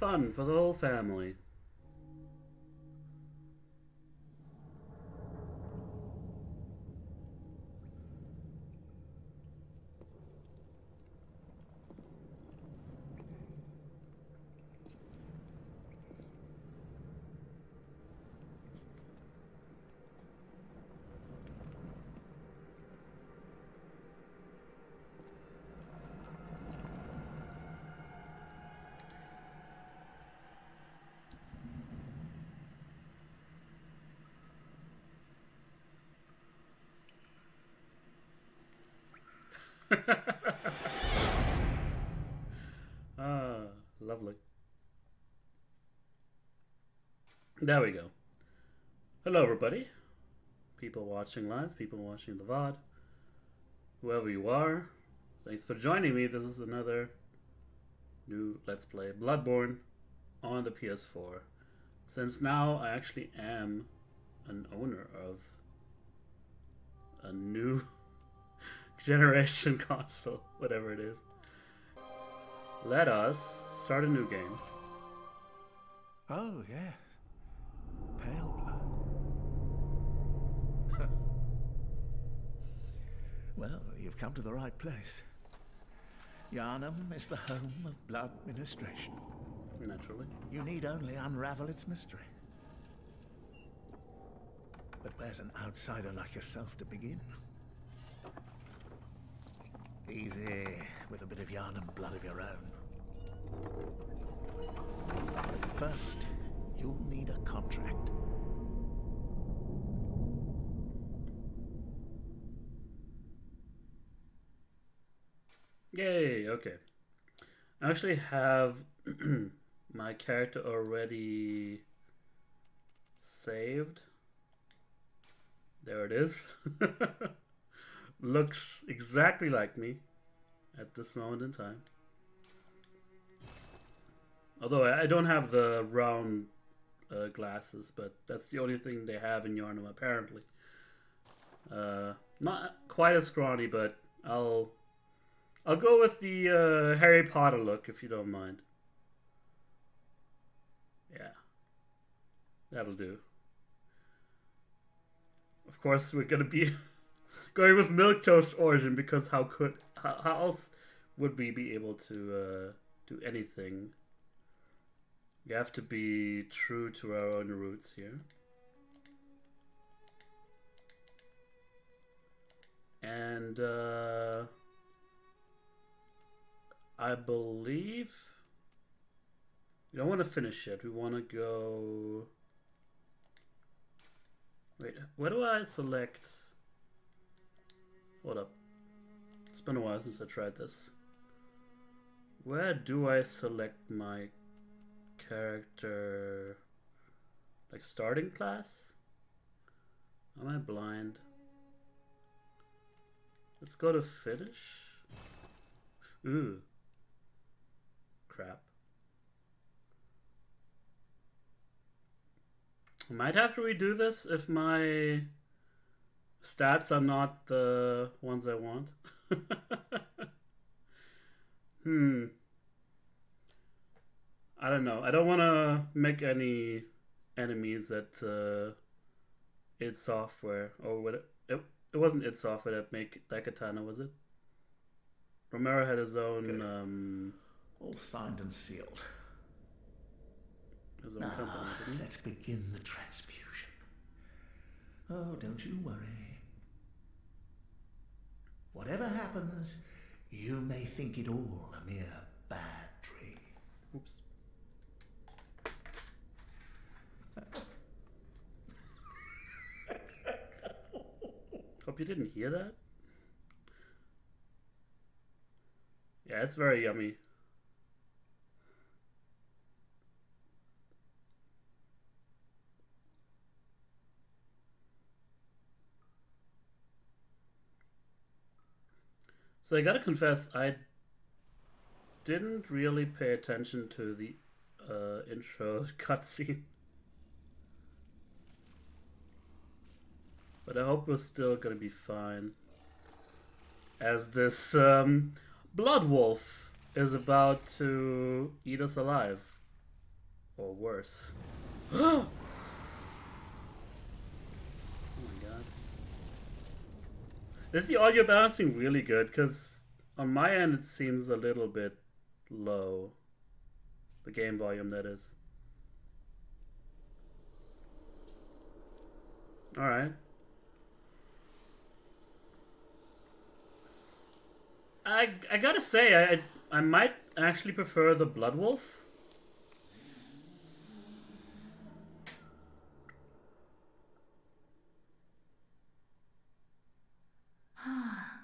fun for the whole family. Ah, lovely. There we go. Hello, everybody. People watching live, people watching the VOD, whoever you are. Thanks for joining me. This is another new Let's Play Bloodborne on the PS4. Since now I actually am an owner of a new generation console, whatever it is. Let us start a new game. Oh, yes. Pale blood. Well, you've come to the right place. Yharnam is the home of blood ministration. Naturally. You need only unravel its mystery. But where's an outsider like yourself to begin? Easy, with a bit of Yharnam blood of your own. But first, you'll need a contract. Yay, okay. I actually have my character already saved. There it is. Looks exactly like me at this moment in time. Although I don't have the round glasses, but that's the only thing they have in Yharnam apparently. Not quite as scrawny, but I'll go with the Harry Potter look if you don't mind. Yeah, that'll do. Of course, we're gonna be going with Milquetoast origin because how else would we be able to do anything? We have to be true to our own roots here. And I believe we don't want to finish it. We want to go. Wait, where do I select? Hold up. It's been a while since I tried this. Where do I select my character? Like starting class? Am I blind? Let's go to finish. Ooh. Crap. I might have to redo this if my stats are not the ones I want. I don't know. I don't want to make any enemies at id Software or what it wasn't id Software that made that katana, was it? Romero had his own all signed and sealed. His own company, didn't he? Let's begin the transfusion. Oh, don't you worry. Whatever happens, you may think it all a mere bad dream. Oops. Hope you didn't hear that. Yeah, it's very yummy. So I gotta confess, I didn't really pay attention to the intro cutscene. But I hope we're still gonna be fine. As this blood wolf is about to eat us alive. Or worse. Oh my god. Is the audio balancing really good? Because on my end it seems a little bit low. The game volume, that is. Alright. I gotta say, I might actually prefer the Blood Wolf. Ah,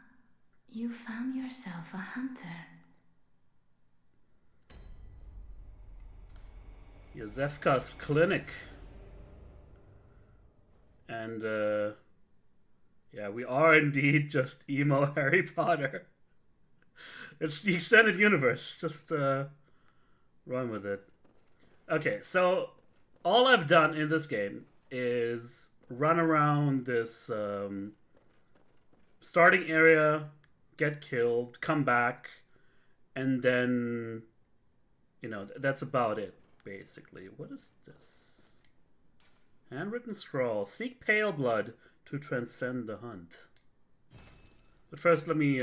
you found yourself a hunter. Yosefka's clinic. And, yeah, we are indeed just emo Harry Potter. It's the extended universe. Just, run with it. Okay, so all I've done in this game is run around this, starting area, get killed, come back, and then, you know, that's about it, basically. What is this? Handwritten scroll. Seek pale blood to transcend the hunt. But first, let me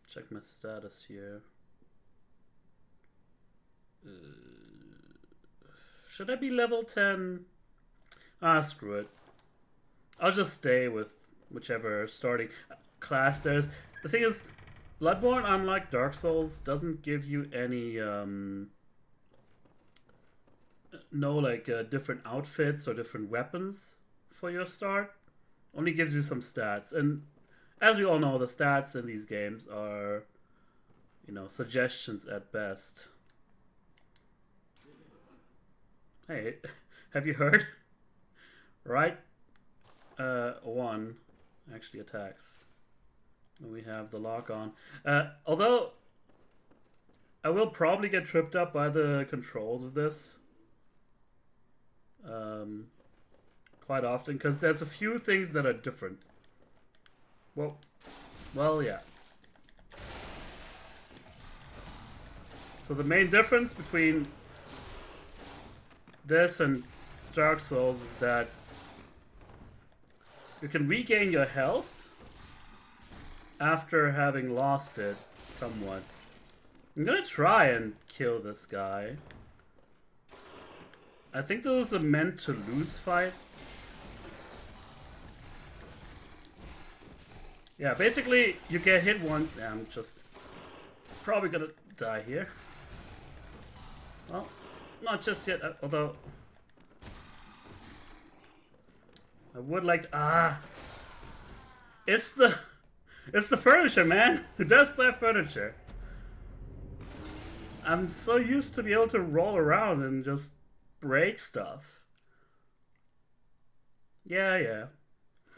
check my status here. Should I be level 10? Ah, screw it. I'll just stay with whichever starting class there is. The thing is, Bloodborne, unlike Dark Souls, doesn't give you any different outfits or different weapons for your start. Only gives you some stats, and as we all know, the stats in these games are, you know, suggestions at best. Hey, have you heard? Right, one actually attacks. And we have the lock on. Although I will probably get tripped up by the controls of this. Quite often, because there's a few things that are different. Well, yeah. So the main difference between this and Dark Souls is that you can regain your health after having lost it somewhat. I'm gonna try and kill this guy. I think this is a meant to lose fight. Yeah, basically you get hit once. Yeah, I'm just probably gonna die here. Well, not just yet, although I would like to, it's the furniture, man. Death by furniture. I'm so used to be able to roll around and just break stuff. Yeah.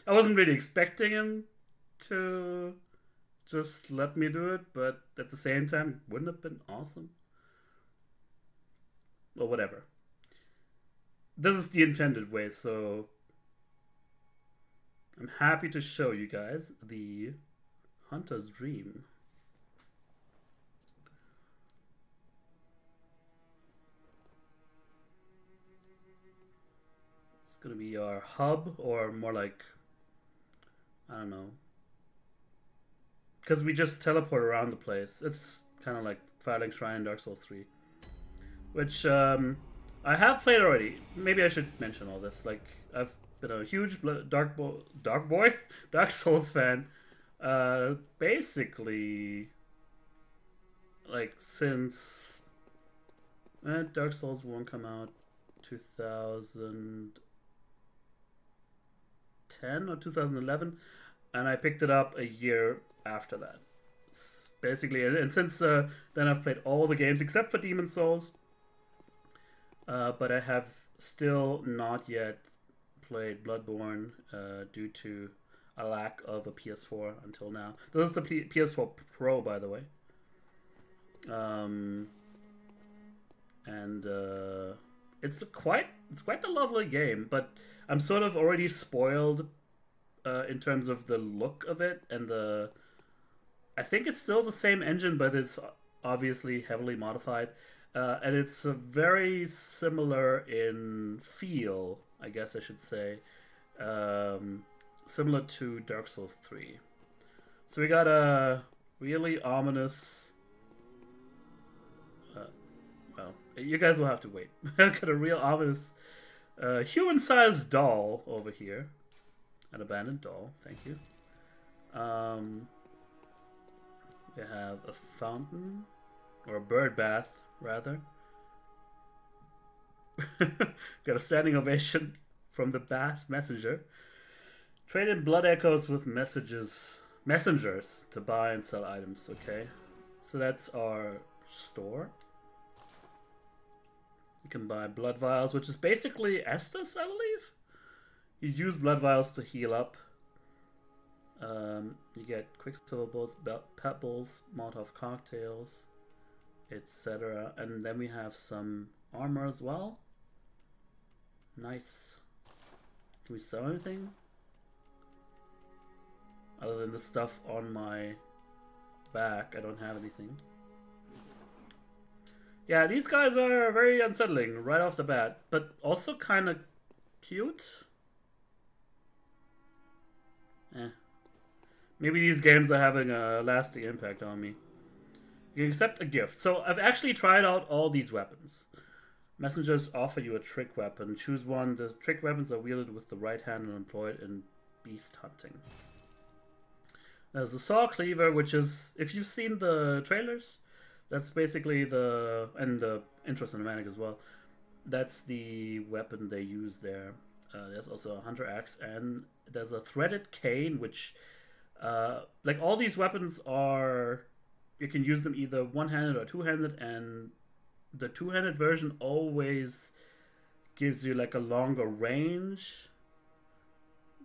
I wasn't really expecting him to just let me do it, but at the same time, wouldn't it have been awesome? Well, whatever. This is the intended way, so I'm happy to show you guys the Hunter's Dream. It's gonna be our hub, or more like, I don't know, because we just teleport around the place. It's kind of like Firelink Shrine in Dark Souls 3, which I have played already. Maybe I should mention all this. Like, I've been a huge Dark Souls fan, basically, like since Dark Souls 1 come out 2010 or 2011, and I picked it up a year after that. Basically, and since then I've played all the games except for Demon's Souls, but I have still not yet played Bloodborne due to a lack of a PS4 until now. This is the PS4 Pro, by the way. And it's quite a lovely game, but I'm sort of already spoiled in terms of the look of it, and I think it's still the same engine, but it's obviously heavily modified. And it's very similar in feel, I guess I should say, similar to Dark Souls 3. So we got a really ominous. Well, you guys will have to wait. Got a real ominous human-sized doll over here. An abandoned doll, thank you. We have a fountain, or a bird bath, rather. Got a standing ovation from the bath messenger. Trade in blood echoes with messengers to buy and sell items. Okay, so that's our store. You can buy blood vials, which is basically Estus, I believe. You use blood vials to heal up. You get quicksilver bullets, pebbles, Molotov cocktails, etc. And then we have some armor as well. Nice. Can we sell anything? Other than the stuff on my back, I don't have anything. Yeah, these guys are very unsettling right off the bat, but also kind of cute. Maybe these games are having a lasting impact on me. You can accept a gift. So I've actually tried out all these weapons. Messengers offer you a trick weapon. Choose one. The trick weapons are wielded with the right hand and employed in beast hunting. There's the saw cleaver, which is, if you've seen the trailers, that's basically and the intro cinematic as well, that's the weapon they use there. There's also a hunter axe, and there's a threaded cane, which, like all these weapons are, you can use them either one-handed or two-handed, and the two-handed version always gives you like a longer range,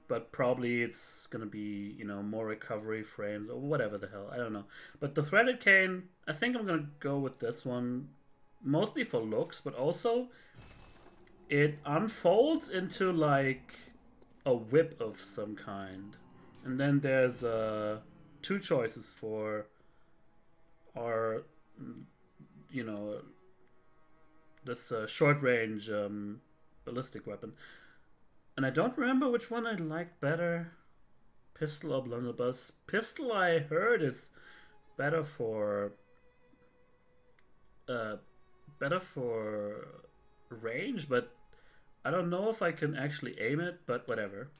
but probably it's gonna be, you know, more recovery frames or whatever the hell, I don't know. But the threaded cane, I think I'm gonna go with this one, mostly for looks, but also it unfolds into like a whip of some kind. And then there's two choices for our, you know, this short range ballistic weapon. And I don't remember which one I like better, pistol or blunderbuss. Pistol, I heard, is better for range, but I don't know if I can actually aim it, but whatever.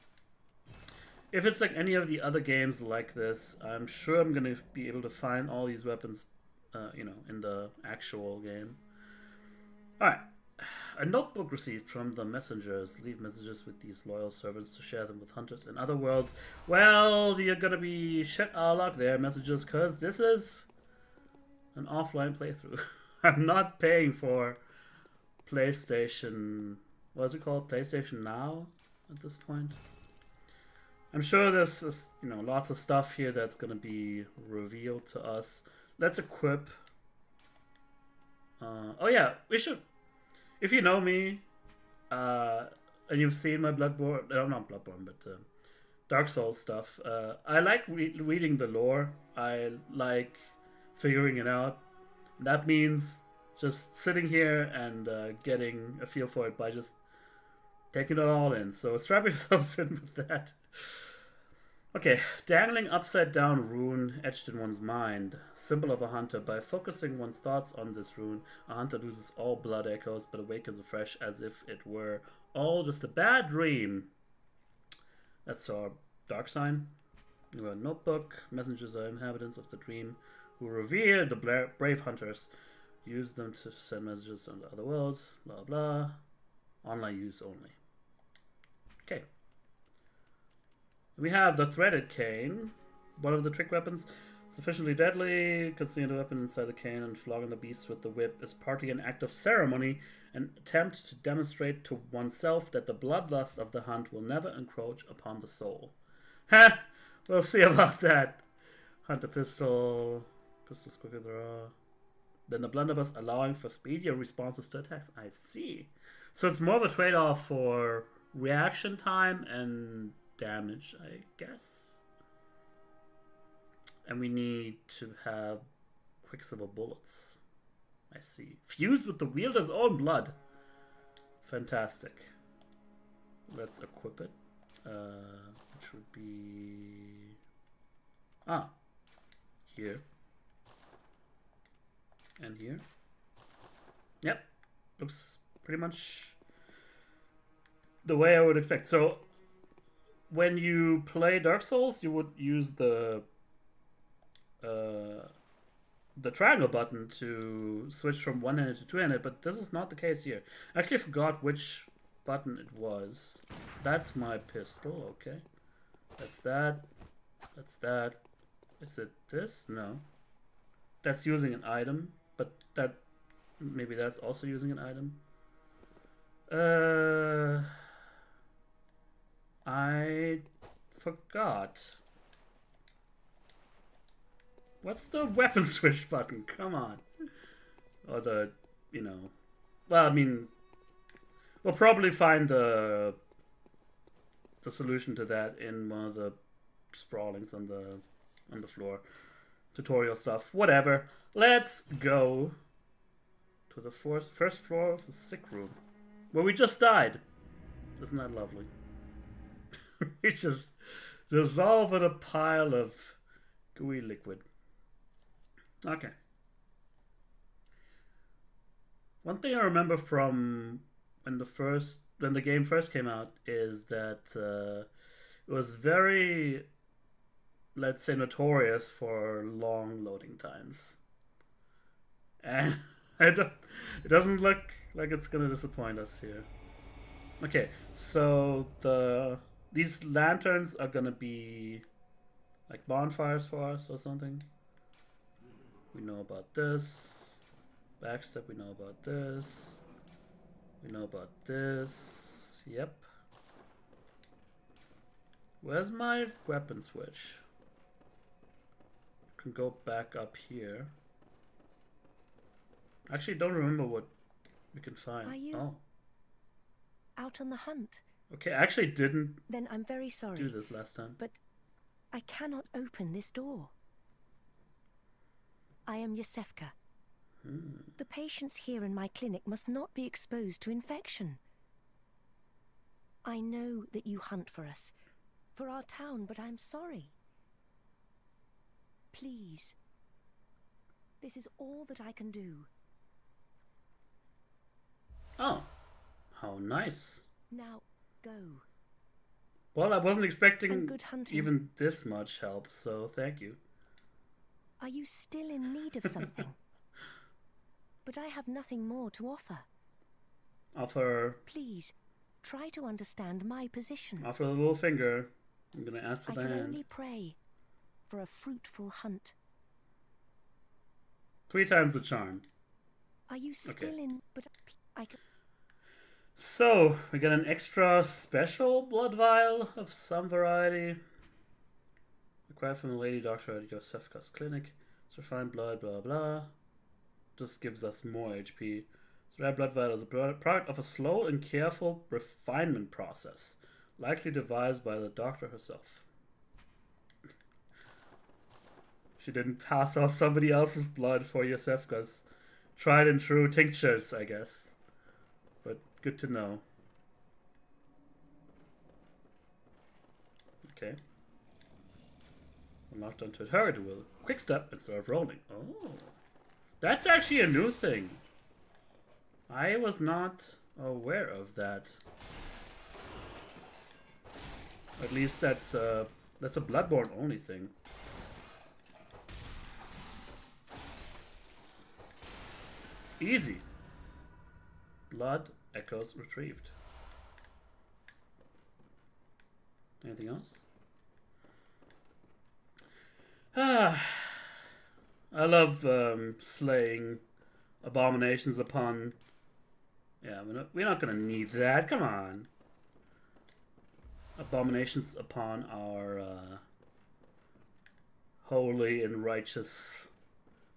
If it's like any of the other games like this, I'm sure I'm gonna be able to find all these weapons, you know, in the actual game. Alright. A notebook received from the messengers. Leave messages with these loyal servants to share them with hunters in other worlds. Well, you're gonna be shit out of luck there, messengers, because this is an offline playthrough. I'm not paying for PlayStation... What is it called? PlayStation Now at this point. I'm sure there's, you know, lots of stuff here that's gonna be revealed to us. Let's equip. Oh yeah, we should. If you know me, and you've seen my Bloodborne, not Bloodborne, but Dark Souls stuff, I like reading the lore. I like figuring it out. That means just sitting here and getting a feel for it by just taking it all in. So strap yourselves in with that. Okay, dangling upside down rune etched in one's mind. Symbol of a hunter. By focusing one's thoughts on this rune, a hunter loses all blood echoes but awakens afresh as if it were all just a bad dream. That's our dark sign. We have a notebook. Messengers are inhabitants of the dream who revere the brave hunters. Use them to send messages on the other worlds. Blah blah. Online use only. Okay. We have the threaded cane, one of the trick weapons. Sufficiently deadly, concealing the weapon inside the cane and flogging the beast with the whip is partly an act of ceremony, an attempt to demonstrate to oneself that the bloodlust of the hunt will never encroach upon the soul. Ha! We'll see about that. Hunter pistol, pistols quicker draw. Then the blunderbuss, allowing for speedier responses to attacks. I see. So it's more of a trade-off for reaction time and damage, I guess. And we need to have quicksilver bullets, I see. Fused with the wielder's own blood. Fantastic. Let's equip it. Which would be... Ah. Here. And here. Yep. Looks pretty much the way I would expect. So, when you play Dark Souls, you would use the triangle button to switch from one-handed to two-handed, but this is not the case here. I actually forgot which button it was. That's my pistol, okay. That's that. That's that. Is it this? No. That's using an item, but that... Maybe that's also using an item. I forgot. What's the weapon switch button? Come on. Or the, you know... Well, I mean... We'll probably find the solution to that in one of the sprawlings on the floor. Tutorial stuff. Whatever. Let's go to the first floor of the sick room. Where we just died. Isn't that lovely? We just dissolve in a pile of gooey liquid. Okay. One thing I remember from when the game first came out is that it was very, let's say, notorious for long loading times. And it doesn't look like it's gonna disappoint us here. Okay, so these lanterns are gonna be like bonfires for us or something. We know about this. Backstep, we know about this. We know about this. Yep. Where's my weapon switch? Can go back up here. Actually, don't remember what we can find. Are you out on the hunt? Okay, I actually didn't. Then I'm very sorry. Do this last time. But I cannot open this door. I am Yosefka. The patients here in my clinic must not be exposed to infection. I know that you hunt for us, for our town, but I'm sorry. Please. This is all that I can do. Oh, how nice. Now, go. Well, I wasn't expecting And good hunting. even this much help, so thank you. Are you still in need of something? But I have nothing more to offer. Offer Please, try to understand my position. a little finger. I'm gonna ask for I the can hand. only pray for a fruitful hunt. 3 times the charm. Are you still Okay. in? But I can. So, we got an extra special blood vial of some variety. Acquired from the lady doctor at Yosefka's clinic. It's refined blood, blah blah. Just gives us more HP. So red blood vial is a product of a slow and careful refinement process, likely devised by the doctor herself. She didn't pass off somebody else's blood for Yosefka's tried and true tinctures, I guess. But good to know. Okay. Unlocked onto a turret wheel. Quick step and start rolling. Oh. That's actually a new thing. I was not aware of that. At least that's a Bloodborne only thing. Easy. Blood echoes retrieved. Anything else? I love slaying abominations upon... Yeah, we're not gonna need that. Come on. Abominations upon our holy and righteous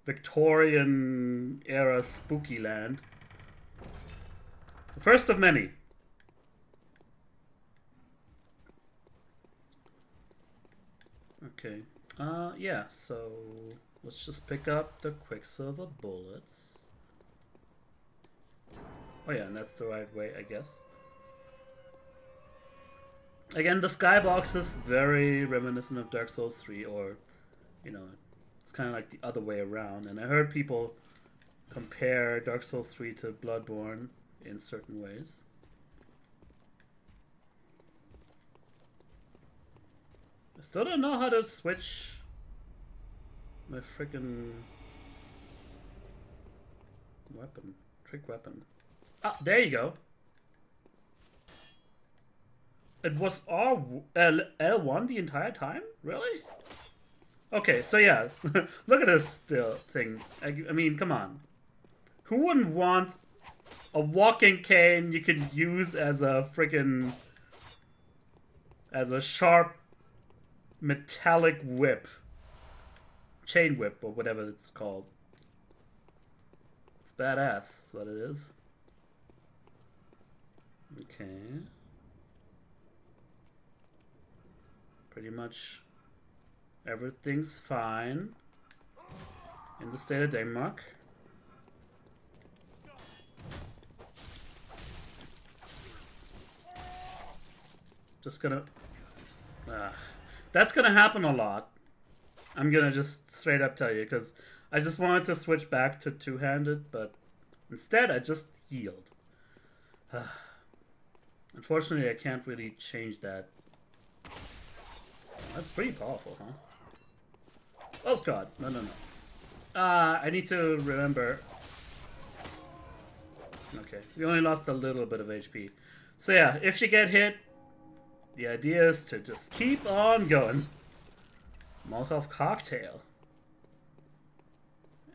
Victorian era spooky land. The first of many. Okay. Yeah, so let's just pick up the Quicksilver bullets. Oh yeah, and that's the right way, I guess. Again, the skybox is very reminiscent of Dark Souls 3, or, you know, it's kind of like the other way around. And I heard people compare Dark Souls 3 to Bloodborne in certain ways. I still don't know how to switch my freaking weapon. Trick weapon. Ah, there you go. It was L1 the entire time? Really? Okay, so yeah. Look at this still thing. I mean, come on. Who wouldn't want a walking cane you can use as a freaking... as a sharp metallic whip? Chain whip, or whatever it's called. It's badass, that's what it is. Okay. Pretty much everything's fine in the state of Denmark. Just gonna... that's gonna happen a lot. I'm gonna just straight up tell you, because I just wanted to switch back to two-handed, but instead I just healed. Unfortunately, I can't really change that. That's pretty powerful, huh? Oh god, no, no, no. I need to remember. Okay, we only lost a little bit of HP. So yeah, if you get hit, the idea is to just keep on going. Molotov cocktail.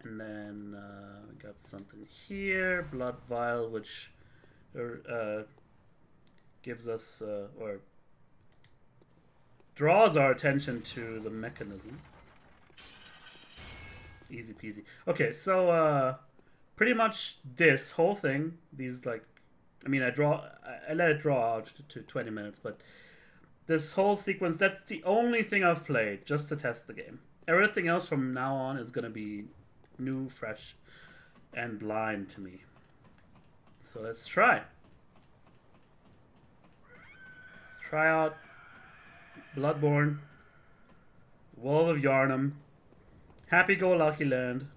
And then we got something here. Blood vial, which gives us, or draws our attention to the mechanism. Easy peasy. Okay, so pretty much this whole thing, these like, I mean, I let it draw out to 20 minutes, but this whole sequence, that's the only thing I've played just to test the game. Everything else from now on is gonna be new, fresh, and blind to me. So let's try. Let's try out Bloodborne, World of Yarnum, Happy-Go-Lucky Land,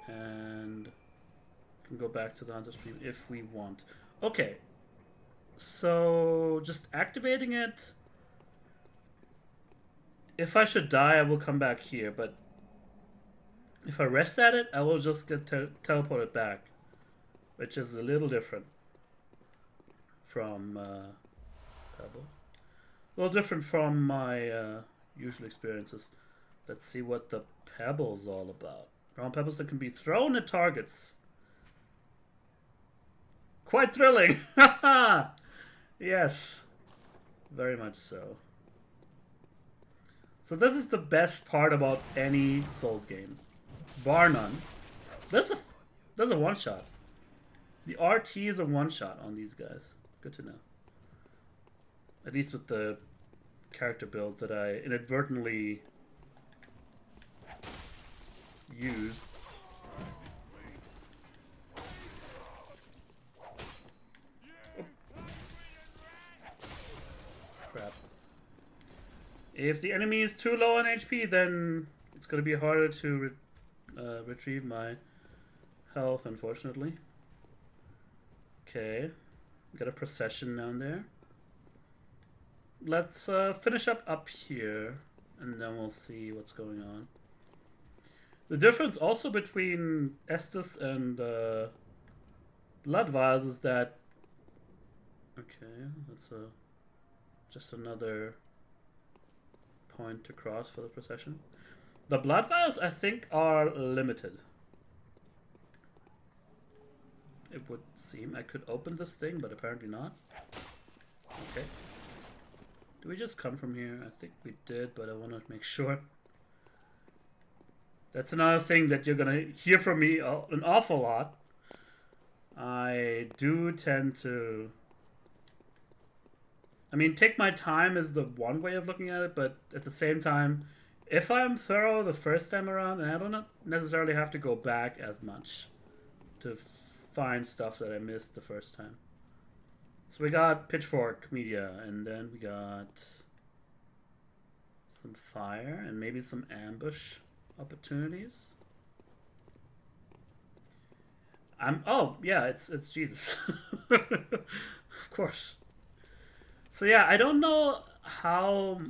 and we can go back to the Hunter stream if we want. Okay, so just activating it. If I should die, I will come back here, but if I rest at it, I will just get teleported back, which is a little different from Pebble. A little different from my usual experiences. Let's see what the Pebble's all about. Round pebbles that can be thrown at targets. Quite thrilling! Yes, very much so. So this is the best part about any Souls game, bar none. That's a one-shot. The RT is a one-shot on these guys. Good to know. At least with the character build that I inadvertently used. Crap. If the enemy is too low on HP, then it's going to be harder to retrieve my health, unfortunately. Okay. Got a procession down there. Let's finish up here, and then we'll see what's going on. The difference also between Estus and Blood Vials is that... Okay, that's just another point to cross for the procession. The Blood Vials, I think, are limited. It would seem I could open this thing, but apparently not. Okay. Did we just come from here? I think we did, but I want to make sure. That's another thing that you're going to hear from me an awful lot. I do tend to... I mean, take my time is the one way of looking at it, but at the same time, if I'm thorough the first time around, and I don't necessarily have to go back as much to find stuff that I missed the first time. So we got pitchfork media, and then we got some fire and maybe some ambush opportunities. Oh yeah, it's Jesus. Of course. So yeah, I don't know how,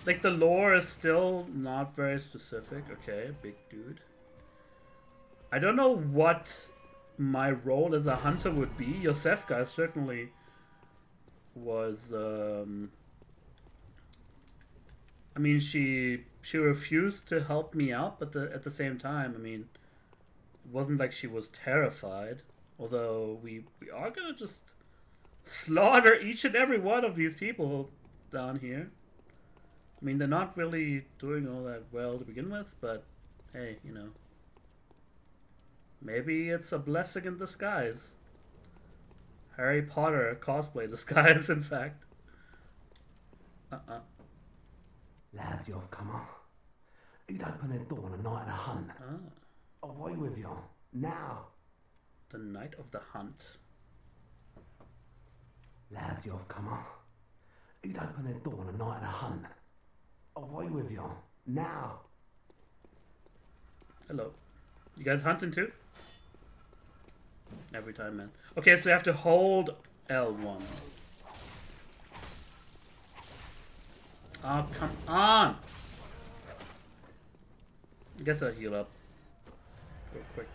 like, the lore is still not very specific. Okay, big dude. I don't know what my role as a hunter would be. Yosefka certainly was I mean, she refused to help me out, but at the same time, I mean, it wasn't like she was terrified. Although we are gonna just slaughter each and every one of these people down here. I mean, they're not really doing all that well to begin with, but hey, you know, maybe it's a blessing in disguise. Harry Potter cosplay disguise, in fact. Lads, you've come on. You'd open the door on a night of the hunt. Away with you. Now. The night of the hunt. Lads, you've come on. You'd open the door on a night of the hunt. Away with you. Now. Hello. You guys hunting too? Every time, man. Okay, so you have to hold L1. Oh, come on! I guess I'll heal up real quick.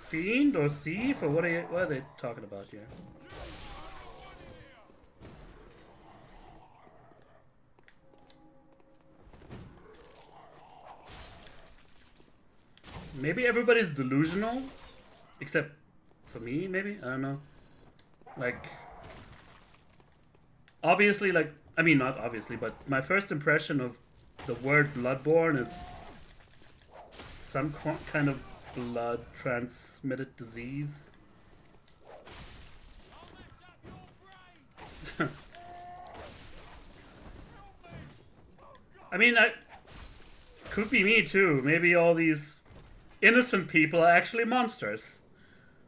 Fiend or thief, or what are they talking about here? Maybe everybody's delusional, except for me, maybe? I don't know. Like, obviously, like, I mean, not obviously, but my first impression of the word Bloodborne is some kind of blood transmitted disease. I mean, could be me too. Maybe all these innocent people are actually monsters.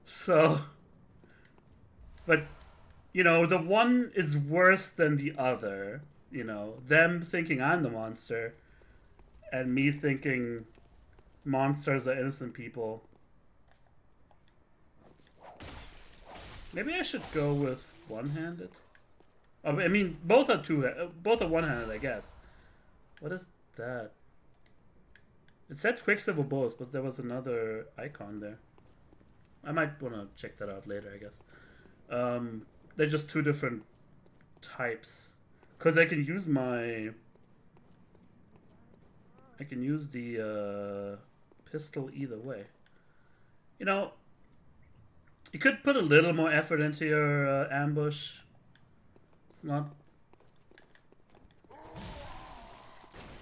So, but, you know, the one is worse than the other. You know, them thinking I'm the monster and me thinking monsters are innocent people. Maybe I should go with one-handed. Oh, I mean, both are one-handed, I guess. What is that? It said Quicksilver bullets, but there was another icon there. I might want to check that out later, I guess. They're just two different types. Because I can use the pistol either way. You know, you could put a little more effort into your ambush. It's not...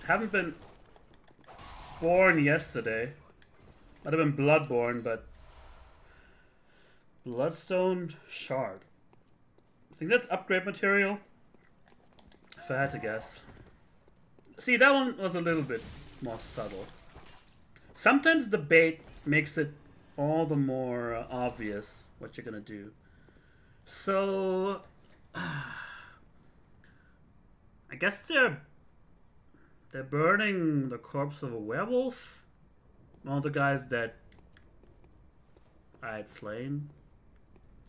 Haven't been born yesterday. Might have been Bloodborne, but... Bloodstone Shard. I think that's upgrade material. If I had to guess. See, that one was a little bit more subtle. Sometimes the bait makes it all the more obvious what you're gonna do. So... I guess they're burning the corpse of a werewolf. All the guys that I had slain.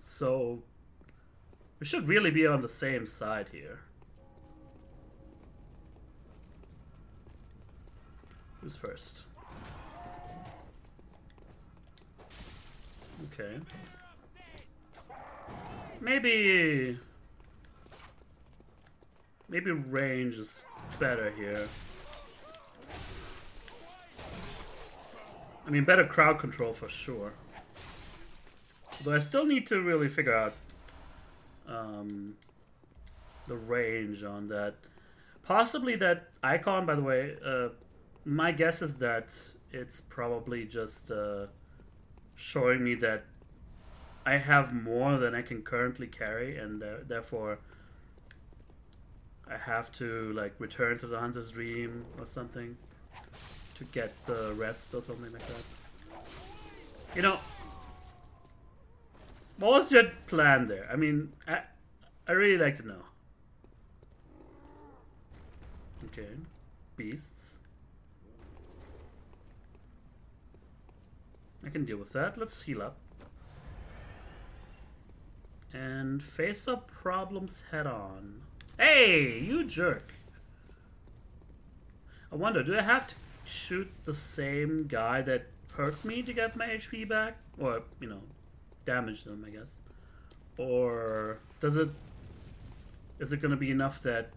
So we should really be on the same side here. Who's first? Okay. Maybe range is better here. I mean, better crowd control for sure. But I still need to really figure out the range on that. Possibly that icon, by the way, my guess is that it's probably just showing me that I have more than I can currently carry, and therefore I have to like return to the Hunter's Dream or something to get the rest or something like that. You know, what was your plan there? I mean, I really like to know. Okay, beasts. I can deal with that. Let's heal up. And face up problems head on. Hey, you jerk. I wonder, do I have to shoot the same guy that hurt me to get my HP back? Or, you know, damage them, I guess. Or is it gonna be enough that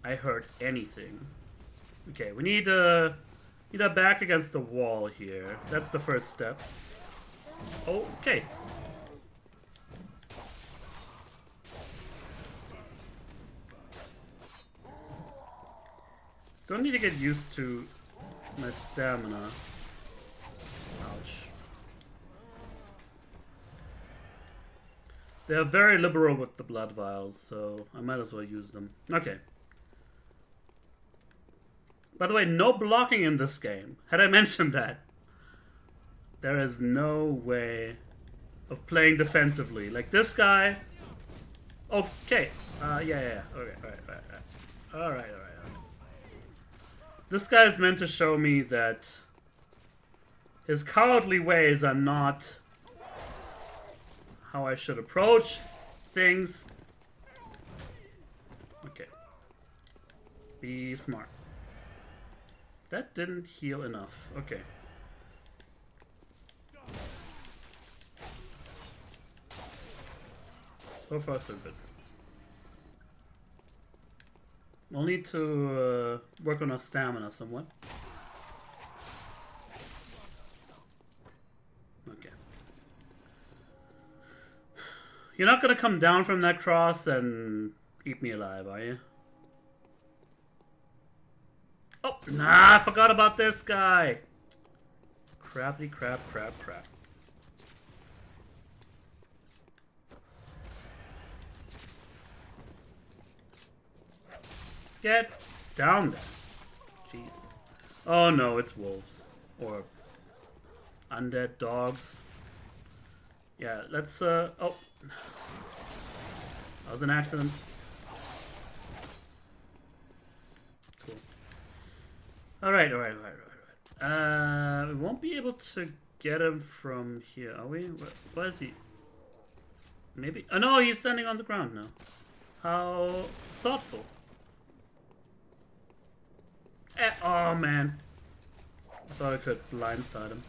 I hurt anything? Okay, we need a back against the wall here. That's the first step. Okay. Still need to get used to my stamina. Ouch. They're very liberal with the blood vials, so I might as well use them. Okay. By the way, no blocking in this game. Had I mentioned that? There is no way of playing defensively. Like this guy... Okay. Yeah. Okay, alright. This guy is meant to show me that his cowardly ways are not how I should approach things. Okay. Be smart. That didn't heal enough. Okay. So far, so good. We'll need to work on our stamina somewhat. Okay. You're not gonna come down from that cross and eat me alive, are you? Oh, nah, I forgot about this guy. Crappy crap. Get down there. Jeez. Oh no, it's wolves. Or undead dogs. Yeah, let's, oh. That was an accident. Cool. Alright. We won't be able to get him from here, are we? Where is he? Maybe? Oh no, he's standing on the ground now. How thoughtful. Oh man. I thought I could blindside him.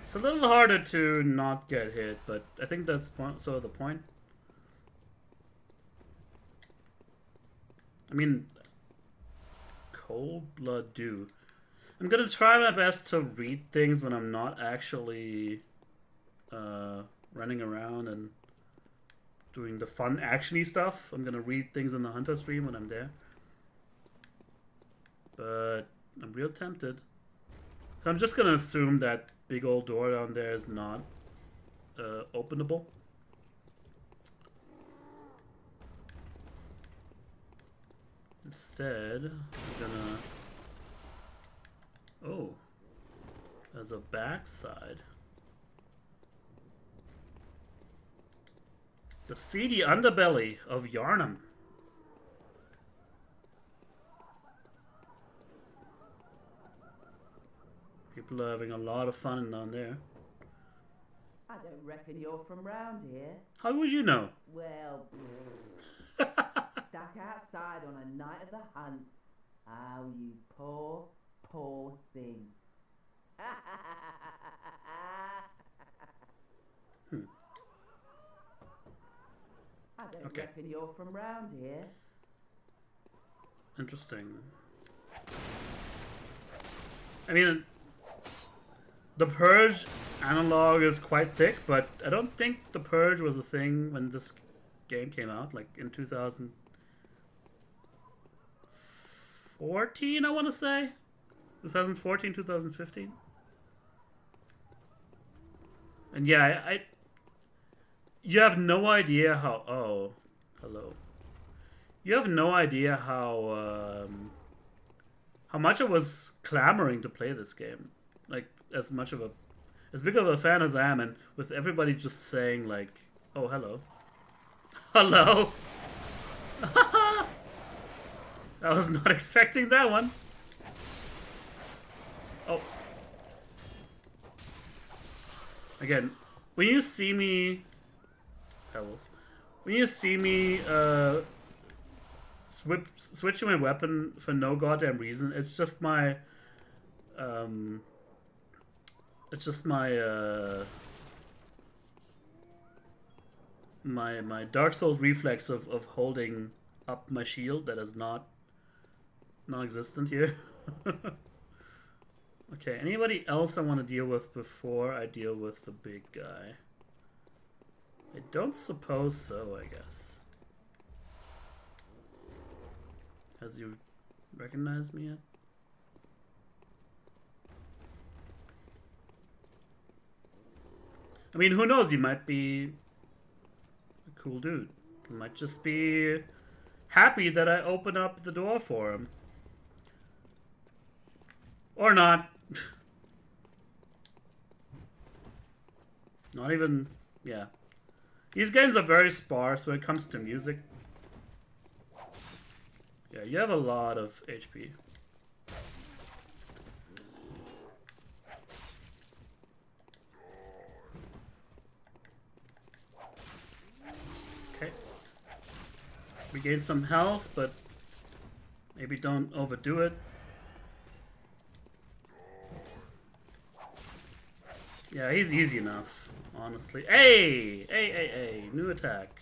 It's a little harder to not get hit, but I think that's sort of the point. I mean, cold blood dew. I'm gonna try my best to read things when I'm not actually running around and doing the fun actiony stuff. I'm gonna read things in the Hunter stream when I'm there. But I'm real tempted. So I'm just gonna assume that big old door down there is not openable. Instead, I'm gonna... Oh. There's a backside. The seedy underbelly of Yarnum. People are having a lot of fun down there. I don't reckon you're from round here. How would you know? Well, stuck outside on a night of the hunt. Oh, you poor, poor thing. I don't reckon you're from round here. Interesting. I mean, the Purge analog is quite thick, but I don't think the Purge was a thing when this game came out, like in 2014, I want to say. 2014, 2015. And yeah, you have no idea how. Oh, hello. You have no idea how much I was clamoring to play this game. Like as big of a fan as I am, and with everybody just saying like, "Oh, hello, hello." I was not expecting that one. Oh. Again, when you see me... Hells. When you see me switching my weapon for no goddamn reason, it's just my... It's just my... My Dark Souls reflex of holding up my shield that is non-existent here. Okay, anybody else I want to deal with before I deal with the big guy? I don't suppose so, I guess. Has he recognized me yet? I mean, who knows? He might be a cool dude. He might just be happy that I open up the door for him. Or not. Not even... Yeah. These games are very sparse when it comes to music. Yeah, you have a lot of HP. Okay. Regain some health, but maybe don't overdo it. Yeah, he's easy enough, honestly. Hey! Hey! New attack.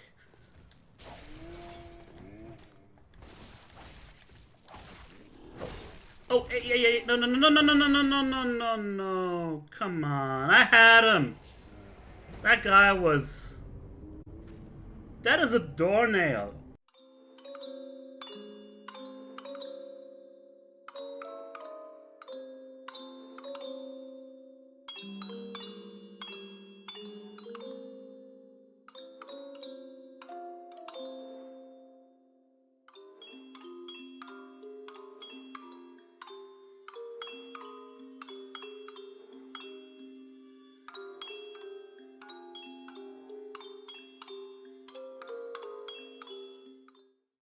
Oh, hey! No. Come on. I had him. That guy was... That is a doornail.